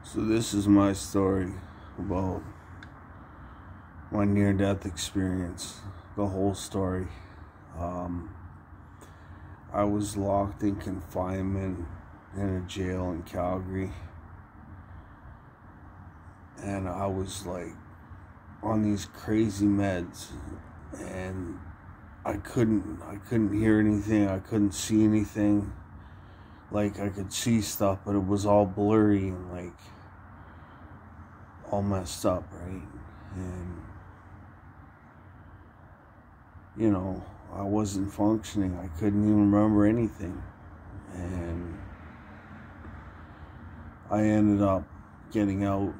So this is my story about my near-death experience, the whole story. I was locked in confinement in a jail in Calgary, and I was like on these crazy meds, and I couldn't hear anything, I couldn't see anything. Like, I could see stuff, but it was all blurry and like all messed up, right? And I wasn't functioning. I couldn't even remember anything. And I ended up getting out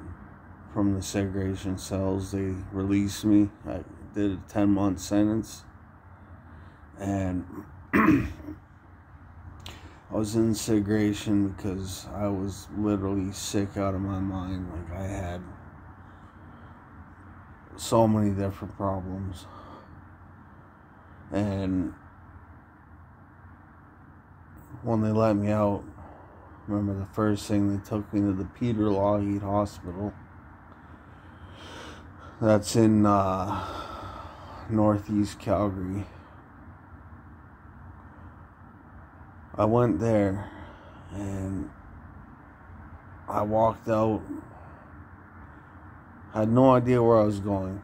from the segregation cells. They released me. I did a 10-month sentence. And I was in segregation because I was literally sick out of my mind. Like, I had so many different problems. And when they let me out, remember the first thing, they took me to the Peter Lougheed Hospital. That's in northeast Calgary. I went there and I walked out. I had no idea where I was going.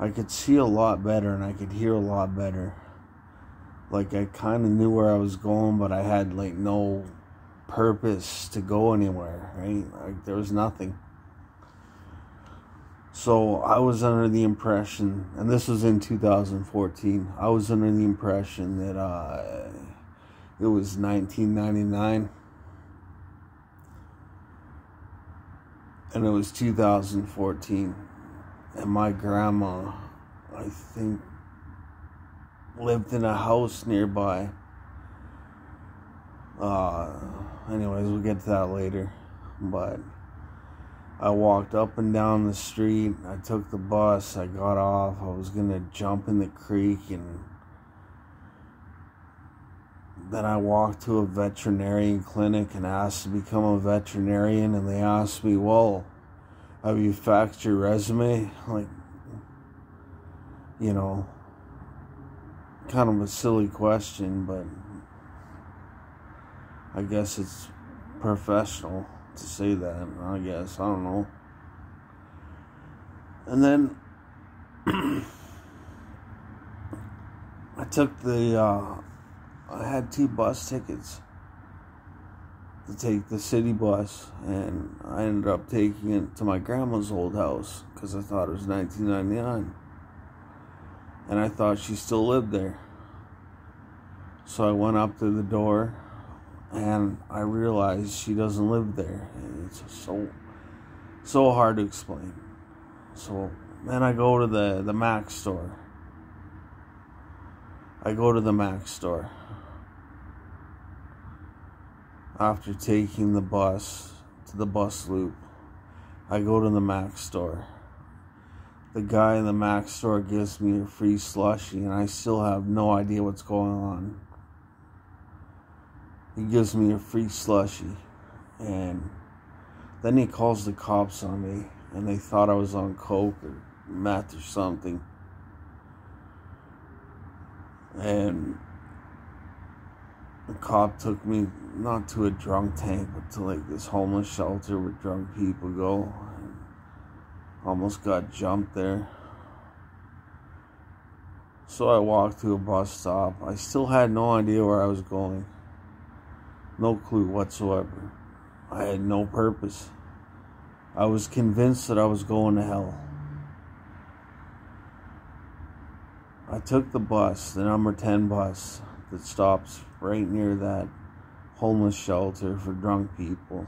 I could see a lot better and I could hear a lot better. Like, I kind of knew where I was going, but I had like no purpose to go anywhere, right? Like, there was nothing. So I was under the impression, and this was in 2014, I was under the impression that it was 1999 and it was 2014. And my grandma, I think, lived in a house nearby. Anyways, we'll get to that later. But I walked up and down the street. I took the bus. I got off. I was going to jump in the creek. And then I walked to a veterinarian clinic and asked to become a veterinarian. And they asked me, well, have you faxed your resume? Like, kind of a silly question, but I guess it's professional to say that, I guess. I don't know. And then I took I had 2 bus tickets to take the city bus, and I ended up taking it to my grandma's old house because I thought it was 1999, and I thought she still lived there. So I went up to the door and I realized she doesn't live there, and it's so hard to explain. So then I go to the Mac store. After taking the bus to the bus loop, I go to the Mac store. The guy in the Mac store gives me a free slushie, and I still have no idea what's going on. He gives me a free slushie, and then he calls the cops on me, and they thought I was on coke or meth or something. And the cop took me not to a drunk tank, but to like this homeless shelter where drunk people go. And almost got jumped there. So I walked to a bus stop. I still had no idea where I was going. No clue whatsoever. I had no purpose. I was convinced that I was going to hell. I took the bus, the number 10 bus, that stops right near that homeless shelter for drunk people.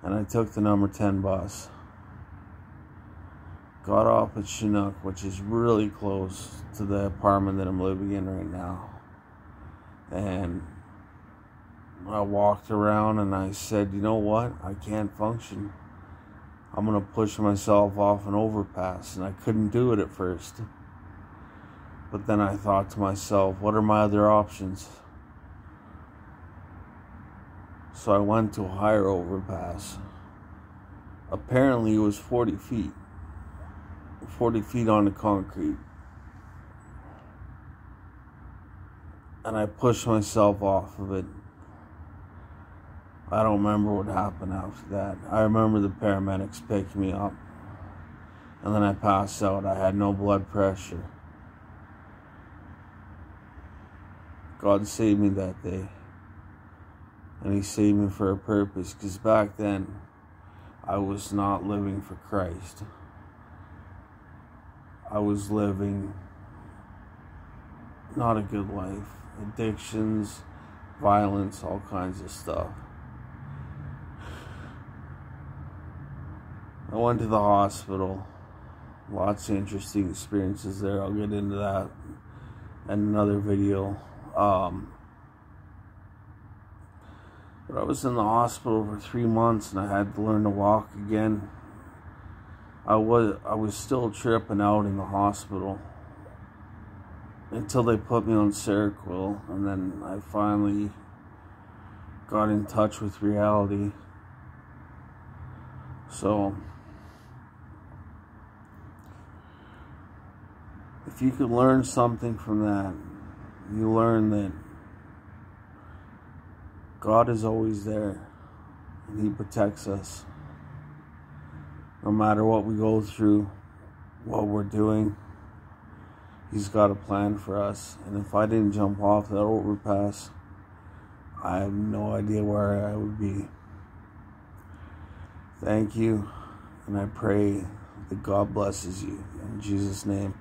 And I took the number 10 bus. Got off at Chinook, which is really close to the apartment that I'm living in right now. And I walked around and I said, you know what? I can't function. I'm going to push myself off an overpass. And I couldn't do it at first. But then I thought to myself, what are my other options? So I went to a higher overpass. Apparently it was 40 feet. 40 feet on the concrete. And I pushed myself off of it. I don't remember what happened after that. I remember the paramedics picking me up. And then I passed out. I had no blood pressure. God saved me that day. And He saved me for a purpose. Because back then, I was not living for Christ. I was living not a good life. Addictions, violence, all kinds of stuff. I went to the hospital. Lots of interesting experiences there. I'll get into that in another video. But I was in the hospital for 3 months and I had to learn to walk again. I was still tripping out in the hospital until they put me on Seroquel, and then I finally got in touch with reality. So if you could learn something from that, you learn that God is always there and He protects us. No matter what we go through, what we're doing, He's got a plan for us. And if I didn't jump off that overpass, I have no idea where I would be. Thank you, and I pray that God blesses you. In Jesus' name.